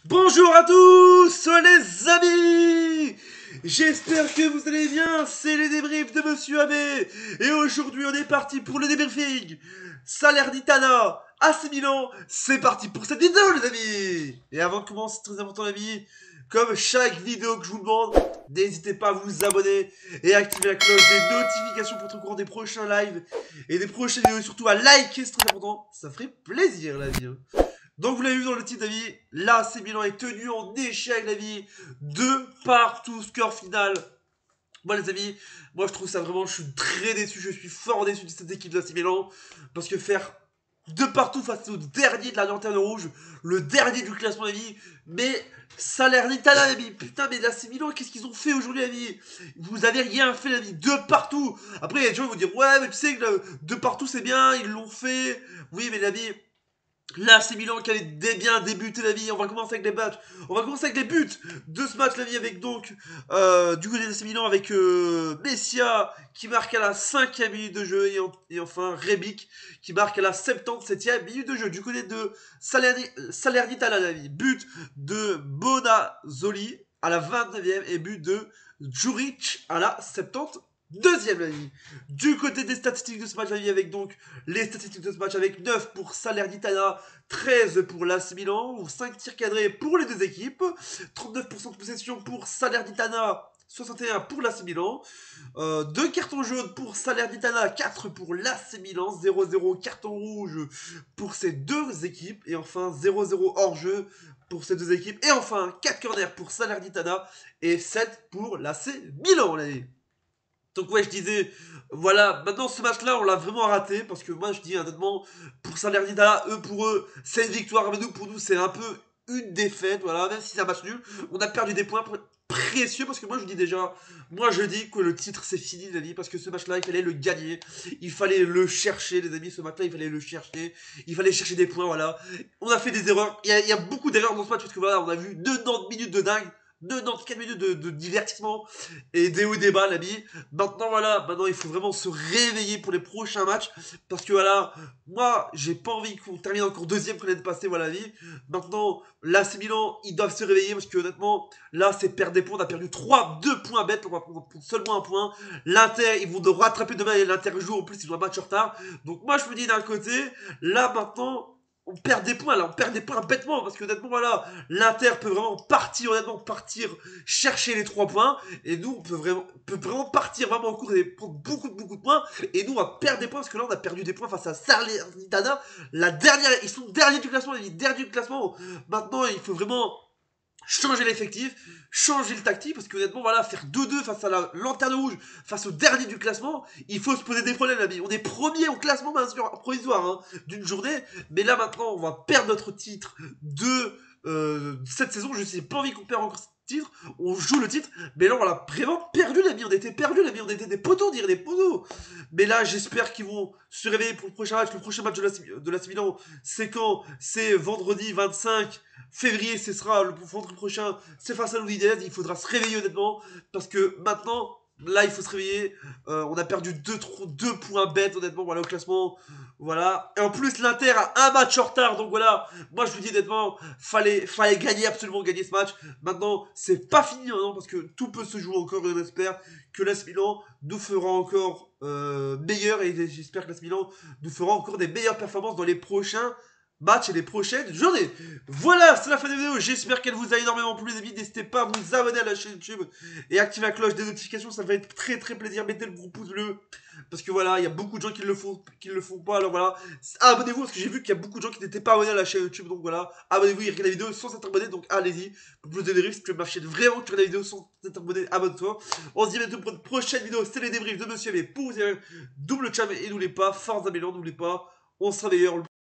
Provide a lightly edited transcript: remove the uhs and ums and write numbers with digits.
Bonjour à tous les amis. J'espère que vous allez bien, c'est les débriefs de Monsieur Abbé. Et aujourd'hui on est parti pour le débriefing Salernitana, AC Milan, c'est parti pour cette vidéo les amis. Et avant de commencer, très important les amis, comme chaque vidéo que je vous demande, n'hésitez pas à vous abonner et à activer la cloche des notifications pour être au courant des prochains lives et des prochaines vidéos et surtout à liker, c'est très important, ça ferait plaisir la vie. Donc vous l'avez vu dans le titre d'avis, là AC Milan est tenu en échec la vie, 2-2 score final. Moi les amis, moi je trouve ça vraiment, je suis très déçu, je suis fort déçu de cette équipe de l'AC Milan, parce que faire 2-2 face au dernier de la lanterne rouge, le dernier du classement la vie, mais Salernitana la vie, putain mais l'AC Milan qu'est-ce qu'ils ont fait aujourd'hui la vie? Vous avez rien fait la vie, 2-2. Après il y a des gens qui vont dire ouais mais tu sais que 2-2 c'est bien, ils l'ont fait, oui mais la vie... Là, c'est Milan qui avait bien débuté la vie. On va commencer avec les matchs. On va commencer avec les buts de ce match la vie avec donc du côté de AC Milan avec Messia qui marque à la 5e minute de jeu et enfin Rebic qui marque à la 77e minute de jeu. Du côté de Salernitana la vie, but de Bonazzoli à la 29e et but de Djuric à la 72e la vie. Du côté des statistiques de ce match la vie avec donc les statistiques de ce match avec 9 pour Salernitana, 13 pour l'AC Milan, ou 5 tirs cadrés pour les deux équipes, 39% de possession pour Salernitana, 61 pour l'AC Milan, 2 cartons jaunes pour Salernitana, 4 pour l'AC Milan, 0-0 carton rouge pour ces deux équipes, et enfin 0-0 hors-jeu pour ces deux équipes, et enfin 4 corners pour Salernitana, et 7 pour l'AC Milan, l'année. Donc ouais, je disais, voilà, maintenant ce match-là, on l'a vraiment raté, parce que moi je dis honnêtement, pour Salernitana, pour eux, c'est une victoire, mais nous, pour nous, c'est un peu une défaite, voilà, même si c'est un match nul, on a perdu des points précieux, parce que moi je dis déjà, moi je dis que le titre c'est fini les amis, parce que ce match-là, il fallait le gagner, il fallait le chercher les amis, ce match-là, il fallait le chercher, il fallait chercher des points, voilà, on a fait des erreurs, il y a beaucoup d'erreurs dans ce match, parce que voilà, on a vu 90 minutes de dingue, 94 minutes de divertissement et des hauts et des bas l'ami. Maintenant voilà, maintenant il faut vraiment se réveiller pour les prochains matchs parce que voilà, moi j'ai pas envie qu'on termine encore deuxième qu'on ait passé voilà la vie. Maintenant l'AC Milan, ils doivent se réveiller parce que honnêtement, là c'est perdre des points, on a perdu 2 points bêtes, on va prendre seulement un point. L'Inter, ils vont devoir rattraper demain et l'Inter joue en plus, ils ont un match en retard. Donc moi je me dis d'un côté, là maintenant on perd des points là, on perd des points bêtement parce que honnêtement voilà, l'Inter peut vraiment partir honnêtement partir chercher les 3 points et nous on peut vraiment partir vraiment en cours et prendre beaucoup de points et nous on va perdre des points parce que là on a perdu des points face à Salernitana, la dernière, ils sont derniers du classement, les derniers du classement. Maintenant il faut vraiment changer l'effectif, changer le tactique, parce que honnêtement, voilà, faire 2-2 face à la lanterne rouge, face au dernier du classement, il faut se poser des problèmes, l'ami. On est premier au classement, bien sûr, provisoire, hein, d'une journée, mais là maintenant, on va perdre notre titre de cette saison. Je sais pas envie qu'on perde encore ce titre, on joue le titre, mais là on l'a vraiment perdu l'ami, on était perdu l'ami, on était des poteaux, on dirait des poteaux. Mais là j'espère qu'ils vont se réveiller pour le prochain match. Le prochain match de la Milan, c'est quand? C'est vendredi 25 février, ce sera le vendredi prochain, c'est face à l'Udinese. Il faudra se réveiller honnêtement, parce que maintenant, là il faut se réveiller. On a perdu 2 points bêtes honnêtement, voilà au classement. Voilà. Et en plus l'Inter a un match en retard, donc voilà. Moi je vous dis honnêtement, fallait gagner, absolument gagner ce match. Maintenant, c'est pas fini hein, parce que tout peut se jouer encore et on espère que l'AS Milan nous fera encore meilleur et j'espère que l'AS Milan nous fera encore des meilleures performances dans les prochains matchs et les prochaines journées. Voilà, c'est la fin de la vidéo. J'espère qu'elle vous a énormément plu les amis. N'hésitez pas à vous abonner à la chaîne YouTube et activer la cloche des notifications. Ça va être très plaisir. Mettez le gros pouce bleu. Parce que voilà, il y a beaucoup de gens qui le font pas. Alors voilà, abonnez-vous parce que j'ai vu qu'il y a beaucoup de gens qui n'étaient pas abonnés à la chaîne YouTube. Donc voilà, abonnez-vous et regardez la vidéo sans être abonné. Donc allez-y. Pour plus de débriefs, si tu veux ma chaîne vraiment que tu regardes la vidéo sans être abonné, abonne-toi. On se dit bientôt pour une prochaine vidéo. C'est les débriefs de Monsieur B. Pour vous dire double cham et n'oubliez pas, force à Milan, n'oubliez pas, on sera meilleur.